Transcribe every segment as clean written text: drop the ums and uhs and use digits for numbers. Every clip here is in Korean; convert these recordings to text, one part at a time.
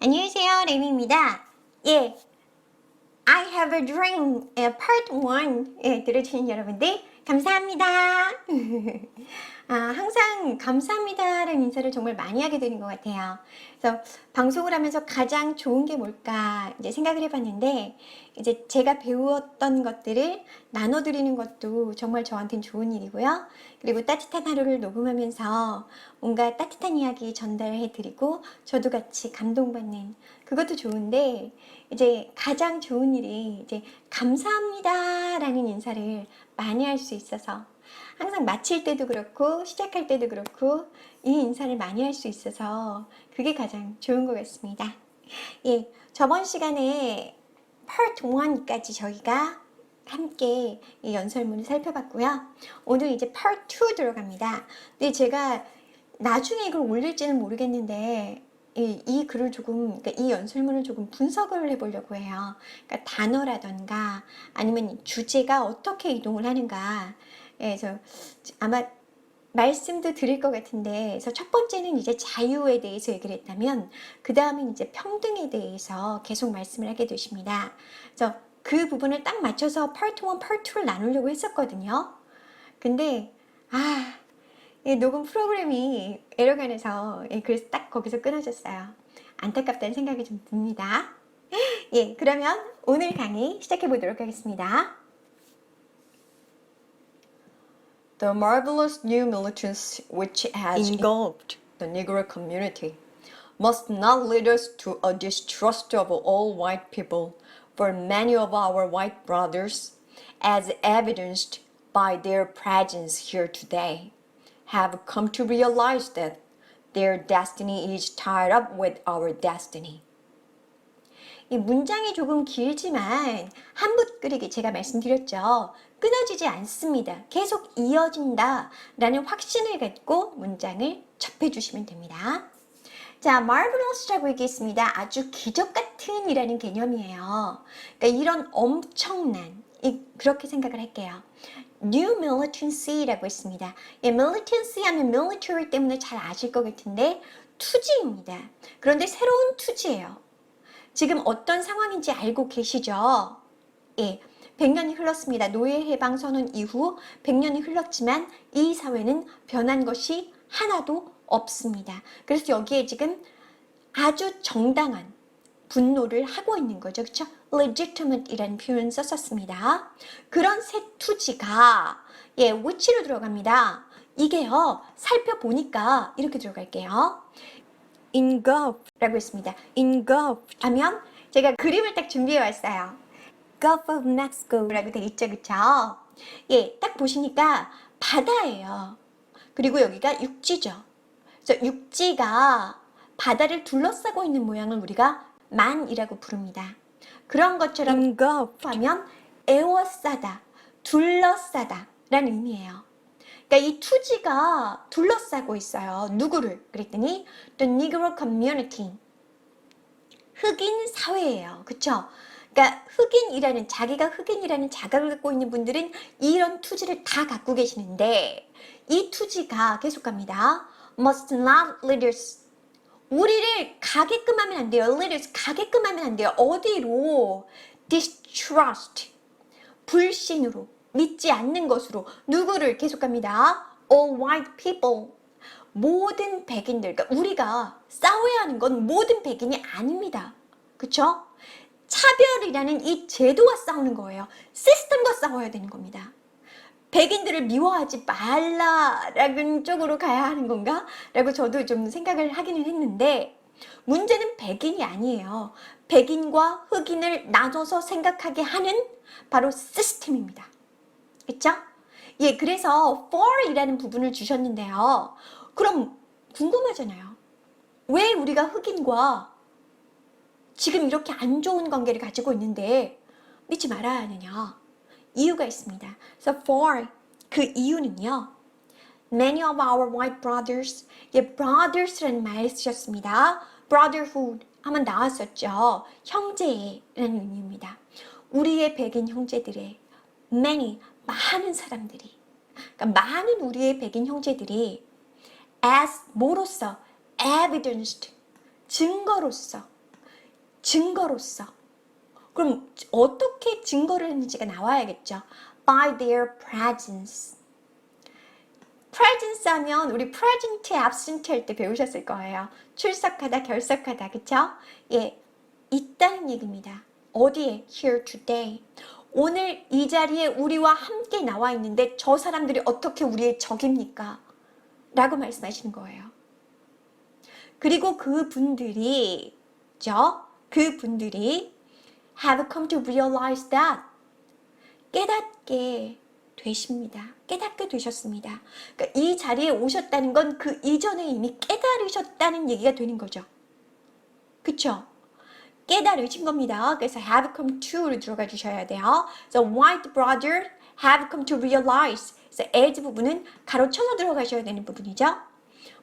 안녕하세요, 레미입니다. 예, I have a dream, part 1 들어주신 여러분들 감사합니다. 항상 감사합니다라는 인사를 정말 많이 하게 되는 것 같아요. 그래서 방송을 하면서 가장 좋은 게 뭘까 이제 생각을 해봤는데, 이제 제가 배웠던 것들을 나눠드리는 것도 정말 저한테는 좋은 일이고요. 그리고 따뜻한 하루를 녹음하면서 뭔가 따뜻한 이야기 전달해드리고 저도 같이 감동받는 그것도 좋은데, 이제 가장 좋은 일이 이제 감사합니다라는 인사를 많이 할 수 있어서, 항상 마칠 때도 그렇고 시작할 때도 그렇고 이 인사를 많이 할 수 있어서 그게 가장 좋은 것 같습니다. 예, 저번 시간에 Part 1까지 저희가 함께 이 연설문을 살펴봤고요. 오늘 이제 Part 2 들어갑니다. 근데 제가 나중에 이걸 올릴지는 모르겠는데 이 글을 조금, 그러니까 이 연설문을 조금 분석을 해보려고 해요. 그러니까 단어라던가 아니면 주제가 어떻게 이동을 하는가. 그래서 아마 말씀도 드릴 것 같은데, 그래서 첫 번째는 이제 자유에 대해서 얘기를 했다면, 그 다음은 이제 평등에 대해서 계속 말씀을 하게 되십니다. 그래서 그 부분을 딱 맞춰서 파트 1, 파트 2를 나누려고 했었거든요. 근데 녹음 프로그램이 에러가 나서 그래서 딱 거기서 끊어졌어요. 안타깝다는 생각이 좀 듭니다. 예, 그러면 오늘 강의 시작해 보도록 하겠습니다. The marvelous new militants which has engulfed the Negro community must not lead us to a distrust of all white people, for many of our white brothers, as evidenced by their presence here today, have come to realize that their destiny is tied up with our destiny. 이 문장이 조금 길지만 한붓 그리기 제가 말씀드렸죠. 끊어지지 않습니다. 계속 이어진다 라는 확신을 갖고 문장을 접해주시면 됩니다. 자, marvelous라고 얘기했습니다. 아주 기적 같은 이라는 개념이에요. 그러니까 이런 엄청난, 그렇게 생각을 할게요. New militancy라고 했습니다. 예, militancy 하면 military 때문에 잘 아실 것 같은데 투지입니다. 그런데 새로운 투지예요. 지금 어떤 상황인지 알고 계시죠? 예, 100년이 흘렀습니다. 노예 해방 선언 이후 100년이 흘렀지만 이 사회는 변한 것이 하나도 없습니다. 그래서 여기에 지금 아주 정당한 분노를 하고 있는 거죠. 그렇죠? legitimate이라는 표현 썼었습니다. 그런 새 투지가 which로 들어갑니다. 이게요, 살펴보니까 이렇게 들어갈게요. engulf라고 했습니다. engulf 하면 제가 그림을 딱 준비해 왔어요. Gulf of Mexico라고 되어 있죠, 그쵸? 예, 딱 보시니까 바다예요. 그리고 여기가 육지죠. 그래서 육지가 바다를 둘러싸고 있는 모양을 우리가 만이라고 부릅니다. 그런 것처럼 engulf 하면 에워싸다, 둘러싸다 라는 의미예요. 그러니까 이 투지가 둘러싸고 있어요. 누구를? 그랬더니 the Negro community, 흑인 사회예요. 그쵸? 그러니까 흑인이라는, 자기가 흑인이라는 자각을 갖고 있는 분들은 이런 투지를 다 갖고 계시는데, 이 투지가 계속 갑니다. must not lead us, 우리를 가게끔 하면 안 돼요. lead us, 가게끔 하면 안 돼요. 어디로? distrust, 불신으로, 믿지 않는 것으로. 누구를? 계속 갑니다. all white people, 모든 백인들. 그러니까 우리가 싸워야 하는 건 모든 백인이 아닙니다. 그쵸? 차별이라는 이 제도와 싸우는 거예요. 시스템과 싸워야 되는 겁니다. 백인들을 미워하지 말라라는 쪽으로 가야 하는 건가? 라고 저도 좀 생각을 하기는 했는데, 문제는 백인이 아니에요. 백인과 흑인을 나눠서 생각하게 하는 바로 시스템입니다. 그쵸? 예, 그래서 for이라는 부분을 주셨는데요. 그럼 궁금하잖아요. 왜 우리가 흑인과 지금 이렇게 안 좋은 관계를 가지고 있는데 믿지 말아야 하느냐? 이유가 있습니다. So for, 그 이유는요, many of our white brothers, brothers라는 말 쓰셨습니다. brotherhood 하면 나왔었죠. 형제라는 의미입니다. 우리의 백인 형제들의 many, 많은 사람들이, 그러니까 많은 우리의 백인 형제들이 as, 뭐로서? evidenced, 증거로서 증거로서. 그럼 어떻게 증거를 했는지가 나와야겠죠. By their presence. presence 하면 우리 present, absent 할 때 배우셨을 거예요. 출석하다, 결석하다, 그쵸? 예, 있다는 얘기입니다. 어디에? Here today. 오늘 이 자리에 우리와 함께 나와 있는데 저 사람들이 어떻게 우리의 적입니까? 라고 말씀하시는 거예요. 그리고 그분들이 have come to realize that 깨닫게 되십니다. 깨닫게 되셨습니다. 그러니까 이 자리에 오셨다는 건 그 이전에 이미 깨달으셨다는 얘기가 되는 거죠. 그쵸? 깨달으신 겁니다. 그래서 have come to로 들어가 주셔야 돼요. So white brother have come to realize. 그래서 as 부분은 가로쳐서 들어가셔야 되는 부분이죠.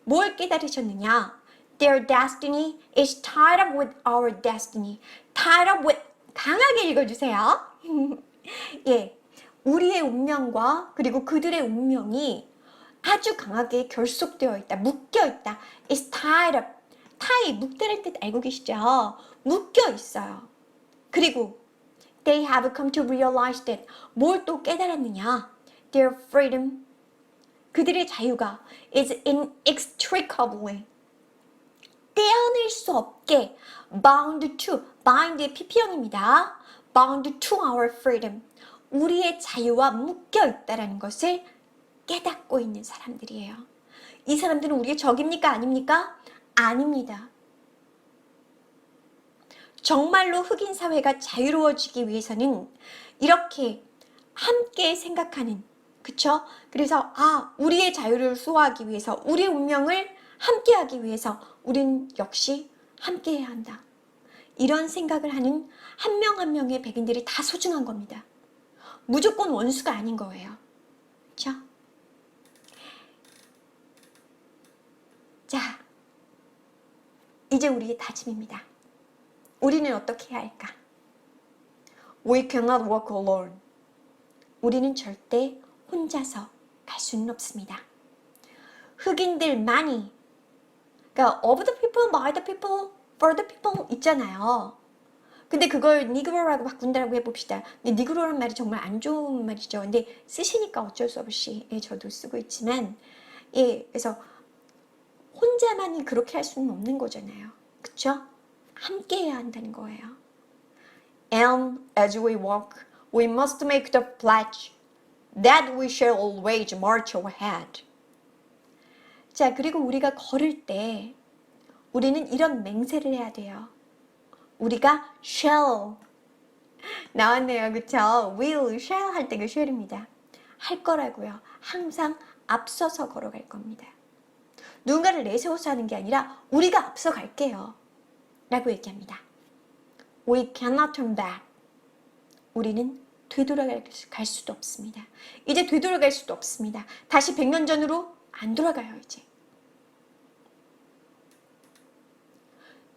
뭘 깨달으셨느냐? Their destiny is tied up with our destiny. tied up with 강하게 읽어주세요. 예, 우리의 운명과 그리고 그들의 운명이 아주 강하게 결속되어 있다, 묶여 있다. It's tied up. tie, 묶다는 뜻 알고 계시죠? 묶여 있어요. 그리고 they have come to realize that 뭘 또 깨달았느냐? Their freedom, 그들의 자유가 is inextricably 떼어낼 수 없게 bound to, bind의 PP형입니다. bound to our freedom, 우리의 자유와 묶여 있다라는 것을 깨닫고 있는 사람들이에요. 이 사람들은 우리의 적입니까? 아닙니까? 아닙니다. 정말로 흑인 사회가 자유로워지기 위해서는 이렇게 함께 생각하는, 그쵸? 그래서 우리의 자유를 수호하기 위해서, 우리의 운명을 함께하기 위해서 우린 역시 함께해야 한다. 이런 생각을 하는 한 명 한 명의 백인들이 다 소중한 겁니다. 무조건 원수가 아닌 거예요. 그쵸? 자, 이제 우리의 다짐입니다. 우리는 어떻게 해야 할까? We cannot walk alone. 우리는 절대 혼자서 갈 수는 없습니다. 흑인들만이, 그러니까 of the people, by the people, for the people 있잖아요. 근데 그걸 Negro라고 바꾼다고 해봅시다. 근데 Negro란 말이 정말 안 좋은 말이죠. 근데 쓰시니까 어쩔 수 없이 저도 쓰고 있지만, 그래서 혼자만이 그렇게 할 수는 없는 거잖아요. 그쵸? 함께 해야 한다는 거예요. And as we walk, we must make the pledge that we shall always march ahead. 자, 그리고 우리가 걸을 때 우리는 이런 맹세를 해야 돼요. 우리가 shall 나왔네요. 그쵸? will, shall 할 때 그 shall입니다. 할 거라고요. 항상 앞서서 걸어갈 겁니다. 누군가를 내세워서 하는 게 아니라 우리가 앞서 갈게요. 라고 얘기합니다. We cannot turn back. 우리는 되돌아갈 수도 없습니다. 이제 되돌아갈 수도 없습니다. 다시 100년 전으로 안 돌아가요, 이제.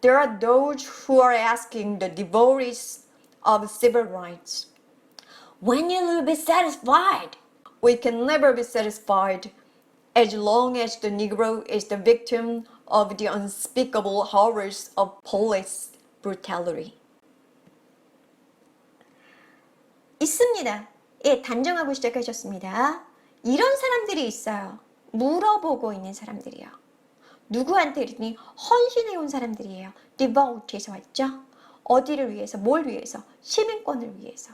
There are those who are asking the devotees of civil rights. When will you be satisfied? We can never be satisfied as long as the Negro is the victim of the unspeakable horrors of police brutality. 있습니다. 단정하고 시작하셨습니다. 이런 사람들이 있어요. 물어보고 있는 사람들이요. 누구한테 이랬더니 헌신해온 사람들이에요. devote에서 왔죠. 어디를 위해서, 뭘 위해서? 시민권을 위해서.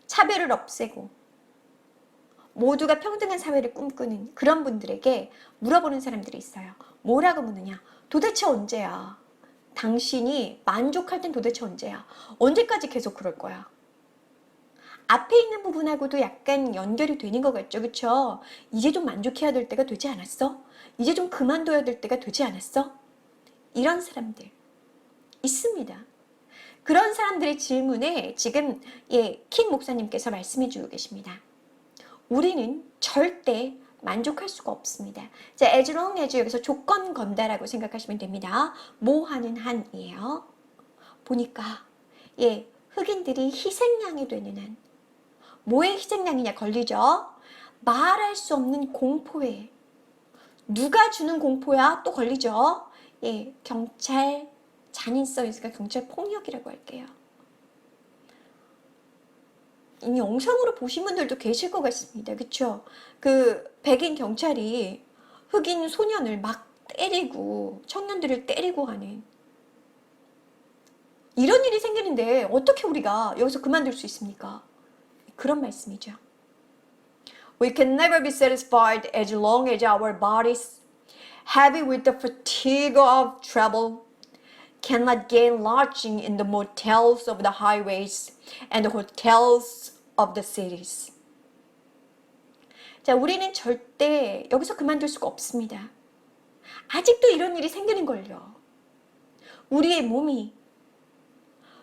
차별을 없애고 모두가 평등한 사회를 꿈꾸는 그런 분들에게 물어보는 사람들이 있어요. 뭐라고 묻느냐? 도대체 언제야? 당신이 만족할 땐 도대체 언제야? 언제까지 계속 그럴 거야? 앞에 있는 부분하고도 약간 연결이 되는 것 같죠? 그쵸? 이제 좀 만족해야 될 때가 되지 않았어? 이제 좀 그만둬야 될 때가 되지 않았어? 이런 사람들 있습니다. 그런 사람들의 질문에 지금 킹 목사님께서 말씀해 주고 계십니다. 우리는 절대 만족할 수가 없습니다. 자, as long as 여기서 조건 건다라고 생각하시면 됩니다. 뭐 하는 한이에요. 보니까 흑인들이 희생양이 되는 한. 뭐의 희생양이냐 걸리죠? 말할 수 없는 공포에. 누가 주는 공포야? 또 걸리죠? 경찰, 잔인성 있으니까 경찰 폭력이라고 할게요. 이 영상으로 보신 분들도 계실 것 같습니다. 그쵸? 그 백인 경찰이 흑인 소년을 막 때리고 청년들을 때리고 하는 이런 일이 생기는데 어떻게 우리가 여기서 그만둘 수 있습니까? 그런 말씀이죠. We can never be satisfied as long as our bodies, heavy with the fatigue of travel, cannot gain lodging in the motels of the highways and the hotels of the cities. 자, 우리는 절대 여기서 그만둘 수가 없습니다. 아직도 이런 일이 생기는 걸요. 우리의 몸이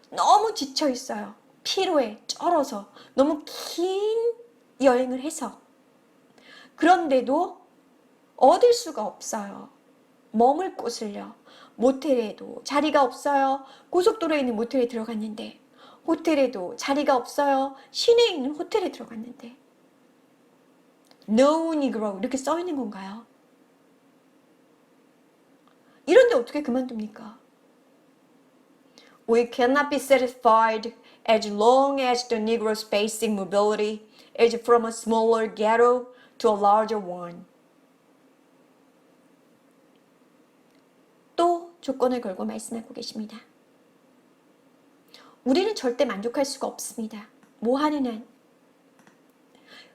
너무 지쳐 있어요. 피로에 쩔어서 너무 긴 여행을 해서 그런데도 얻을 수가 없어요. 머물 곳을요. 모텔에도 자리가 없어요. 고속도로에 있는 모텔에 들어갔는데 호텔에도 자리가 없어요. 시내에 있는 호텔에 들어갔는데 No Negro 이렇게 써 있는 건가요? 이런데 어떻게 그만둡니까? We cannot be satisfied as long as the Negro's basic mobility is from a smaller ghetto to a larger one. 또 조건을 걸고 말씀하고 계십니다. 우리는 절대 만족할 수가 없습니다. 뭐 하는 한.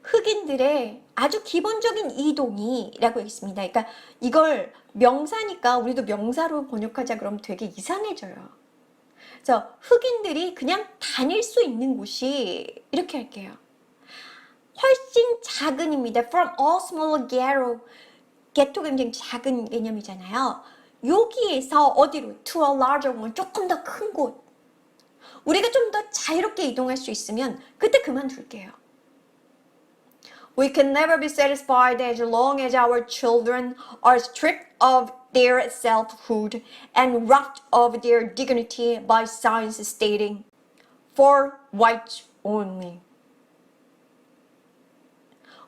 흑인들의 아주 기본적인 이동이라고 있습니다. 그러니까 이걸 명사니까 우리도 명사로 번역하자 그러면 되게 이상해져요. 그래서 흑인들이 그냥 다닐 수 있는 곳이 이렇게 할게요. 훨씬 작은입니다. From all smaller ghetto. ghetto 굉장히 작은 개념이잖아요. 여기에서 어디로? To a larger one. 조금 더 큰 곳. 우리가 좀 더 자유롭게 이동할 수 있으면 그때 그만둘게요. We can never be satisfied as long as our children are stripped of their selfhood and robbed of their dignity by signs stating, for whites only.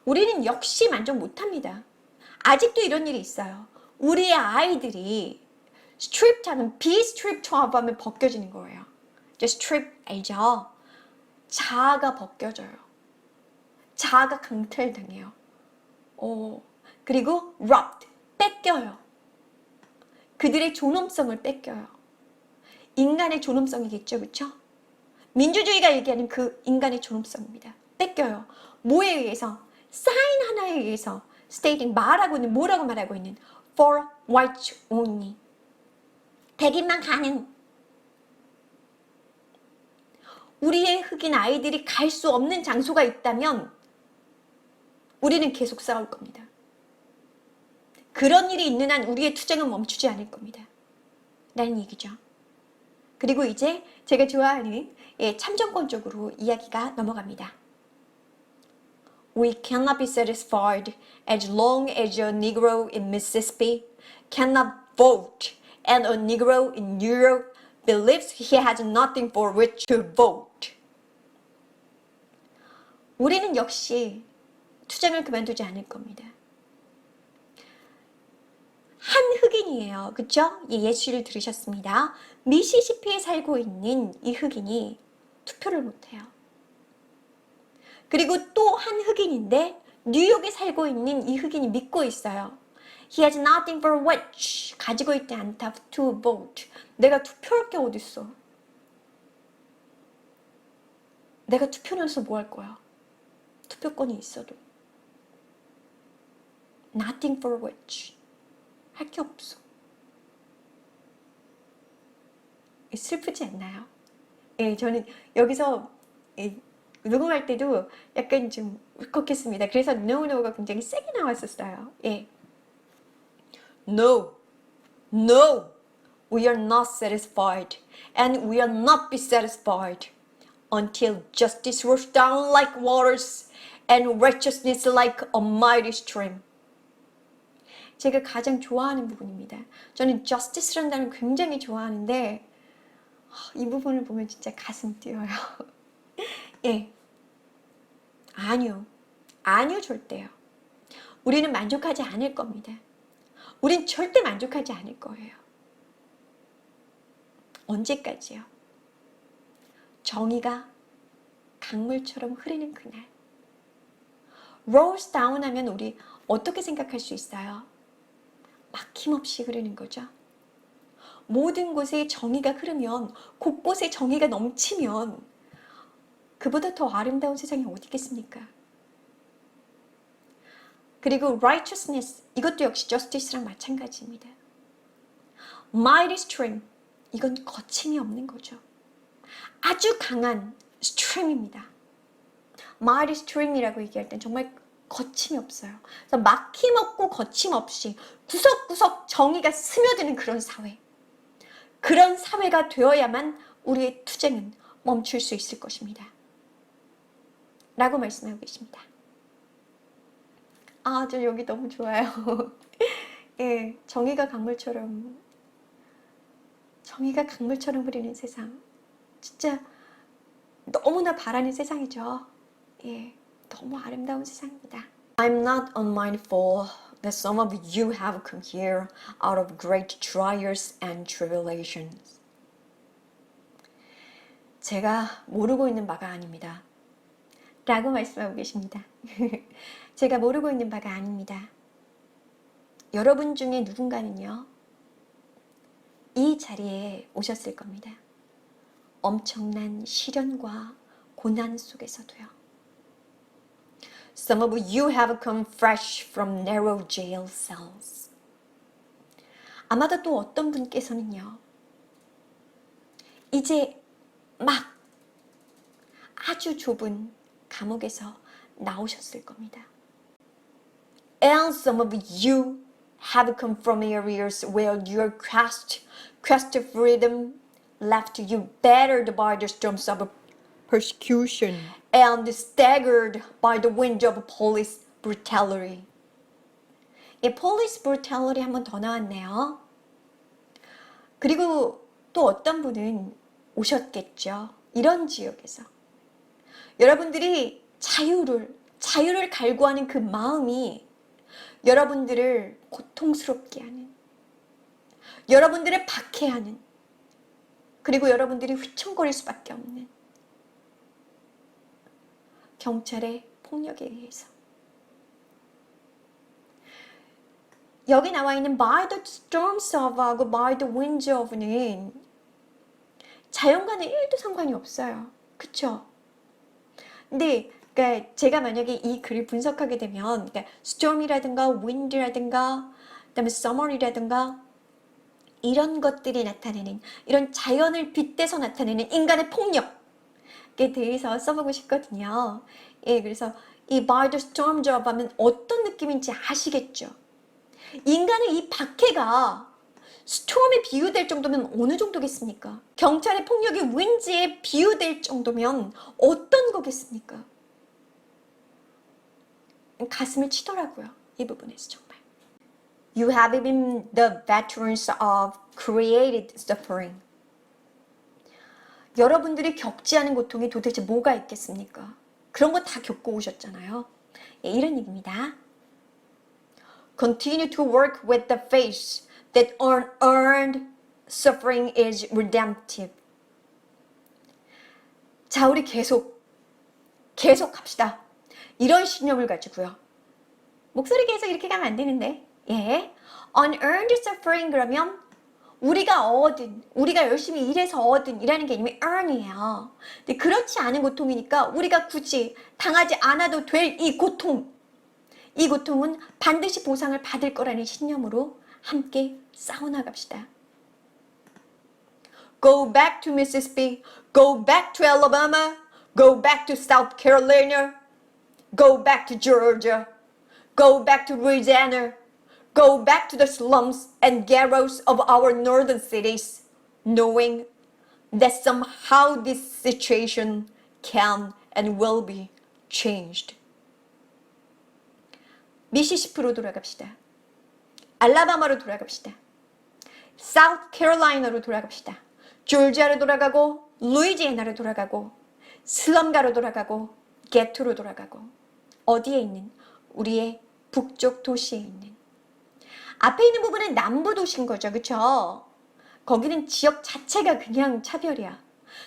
우리는 역시 만족 못합니다. 아직도 이런 일이 있어요. 우리의 아이들이 strip 하면 be stripped 하면 벗겨지는 거예요. strip 알죠? 자아가 벗겨져요. 자아가 강탈당해요. 그리고 robbed, 뺏겨요. 그들의 존엄성을 뺏겨요. 인간의 존엄성이겠죠, 그렇죠? 민주주의가 얘기하는 그 인간의 존엄성입니다. 뺏겨요. 뭐에 의해서? 사인 하나에 의해서 stating 말하고 있는 뭐라고 말하고 있는 for white only. 백인만 가능. 우리의 흑인 아이들이 갈 수 없는 장소가 있다면 우리는 계속 싸울 겁니다. 그런 일이 있는 한 우리의 투쟁은 멈추지 않을 겁니다. 라는 얘기죠. 그리고 이제 제가 좋아하는 참정권 쪽으로 이야기가 넘어갑니다. We cannot be satisfied as long as a Negro in Mississippi cannot vote and a Negro in New York believes he has nothing for which to vote. 우리는 역시 투쟁을 그만두지 않을 겁니다. 한 흑인이에요. 그쵸? 예시를 들으셨습니다. 미시시피에 살고 있는 이 흑인이 투표를 못해요. 그리고 또 한 흑인인데 뉴욕에 살고 있는 이 흑인이 믿고 있어요. He has nothing for which 가지고 있지 않다 to vote. 내가 투표할 게 어딨어. 내가 투표해서 뭐 할 거야. 투표권이 있어도. Nothing for which 할 게 없어. 슬프지 않나요? 예, 저는 여기서 녹음할 때도 약간 좀 울컥했습니다. 그래서 no가 굉장히 세게 나왔었어요. 예. No, no, we are not satisfied, and we will not be satisfied until justice rolls down like waters and righteousness like a mighty stream. 제가 가장 좋아하는 부분입니다. 저는 justice라는 단어를 굉장히 좋아하는데 이 부분을 보면 진짜 가슴 뛰어요. 예. 아니요. 아니요, 절대요. 우리는 만족하지 않을 겁니다. 우린 절대 만족하지 않을 거예요. 언제까지요? 정의가 강물처럼 흐르는 그날. rolls down 하면 우리 어떻게 생각할 수 있어요? 막힘없이 흐르는 거죠. 모든 곳에 정의가 흐르면, 곳곳에 정의가 넘치면 그보다 더 아름다운 세상이 어디 있겠습니까? 그리고 righteousness, 이것도 역시 justice랑 마찬가지입니다. mighty stream, 이건 거침이 없는 거죠. 아주 강한 stream입니다. mighty stream이라고 얘기할 땐 정말 거침이 없어요. 그래서 막힘없고 거침없이 구석구석 정의가 스며드는 그런 사회. 그런 사회가 되어야만 우리의 투쟁은 멈출 수 있을 것입니다. 라고 말씀하고 계십니다. 아, 저 여기 너무 좋아요. 예, 정의가 강물처럼 흐르는 세상. 진짜 너무나 바라는 세상이죠. 예, 너무 아름다운 세상입니다. I'm not unmindful that some of you have come here out of great trials and tribulations. 제가 모르고 있는 바가 아닙니다. 라고 말씀하고 계십니다. 제가 모르고 있는 바가 아닙니다. 여러분 중에 누군가는요, 이 자리에 오셨을 겁니다. 엄청난 시련과 고난 속에서도요. Some of you have come fresh from narrow jail cells. 아마도 또 어떤 분께서는요, 이제 막 아주 좁은 감옥에서 나오셨을 겁니다. And some of you have come from areas where your quest of freedom left you battered by the storms of persecution and staggered by the wind of police brutality. 예, police brutality 한 번 더 나왔네요. 그리고 또 어떤 분은 오셨겠죠. 이런 지역에서. 여러분들이 자유를 갈구하는 그 마음이 여러분들을 고통스럽게 하는, 여러분들을 박해하는, 그리고 여러분들이 휘청거릴 수밖에 없는 경찰의 폭력에 의해서. 여기 나와 있는 by the storms of하고 by the winds of는 자연과는 1도 상관이 없어요. 그쵸? 근데 그러니까 제가 만약에 이 글을 분석하게 되면 그러니까 storm이라든가 wind라든가 그다음에 summer이라든가 이런 것들이 나타내는 이런 자연을 빗대서 나타내는 인간의 폭력에 대해서 써보고 싶거든요. 예, 그래서 이 by the storms of 하면 어떤 느낌인지 아시겠죠? 인간의 이 박해가 스톰에 비유될 정도면 어느 정도겠습니까? 경찰의 폭력이 윈즈에 비유될 정도면 어떤 거겠습니까? 가슴을 치더라고요. 이 부분에서 정말. You have been the veterans of created suffering. 여러분들이 겪지 않은 고통이 도대체 뭐가 있겠습니까? 그런 거 다 겪고 오셨잖아요. 예, 이런 얘기입니다. Continue to work with the faith that unearned suffering is redemptive. 자, 우리 계속 합시다. 이런 신념을 가지고요. 목소리 계속 이렇게 가면 안 되는데. 예. unearned suffering 그러면 우리가 열심히 일해서 얻은 이라는 개념이 earn이에요. 근데 그렇지 않은 고통이니까 우리가 굳이 당하지 않아도 될 이 고통은 반드시 보상을 받을 거라는 신념으로 함께 싸워나갑시다. Go back to Mississippi. Go back to Alabama. Go back to South Carolina. Go back to Georgia. Go back to Louisiana. Go back to the slums and ghettos of our northern cities, knowing that somehow this situation can and will be changed. 미시시피로 돌아갑시다. 알라바마로 돌아갑시다. 사우스 캐롤라이나로 돌아갑시다. 조지아로 돌아가고 루이지애나로 돌아가고 슬럼가로 돌아가고 게토로 돌아가고 어디에 있는 우리의 북쪽 도시에 있는 앞에 있는 부분은 남부 도시인 거죠. 그쵸? 거기는 지역 자체가 그냥 차별이야.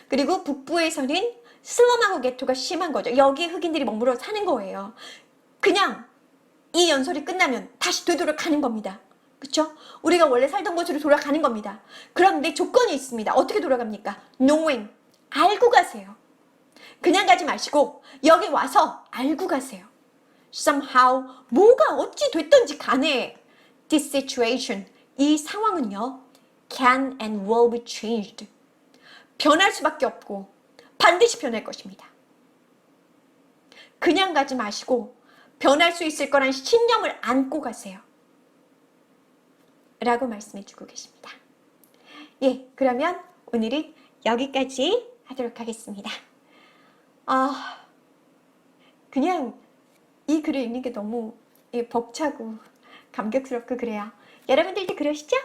그리고 북부에서는 슬럼하고 게토가 심한 거죠. 여기 흑인들이 머물러 사는 거예요. 그냥 이 연설이 끝나면 다시 되돌아 가는 겁니다. 그쵸? 우리가 원래 살던 곳으로 돌아가는 겁니다. 그런데 조건이 있습니다. 어떻게 돌아갑니까? knowing, 알고 가세요. 그냥 가지 마시고 여기 와서 알고 가세요. somehow, 뭐가 어찌 됐든지 간에 this situation, 이 상황은요, can and will be changed. 변할 수밖에 없고 반드시 변할 것입니다. 그냥 가지 마시고 변할 수 있을 거란 신념을 안고 가세요. 라고 말씀해 주고 계십니다. 예, 그러면 오늘은 여기까지 하도록 하겠습니다. 그냥 이 글을 읽는 게 너무 벅차고 감격스럽고 그래요. 여러분들도 그러시죠?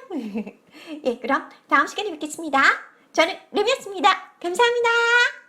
예, 그럼 다음 시간에 뵙겠습니다. 저는 루미였습니다. 감사합니다.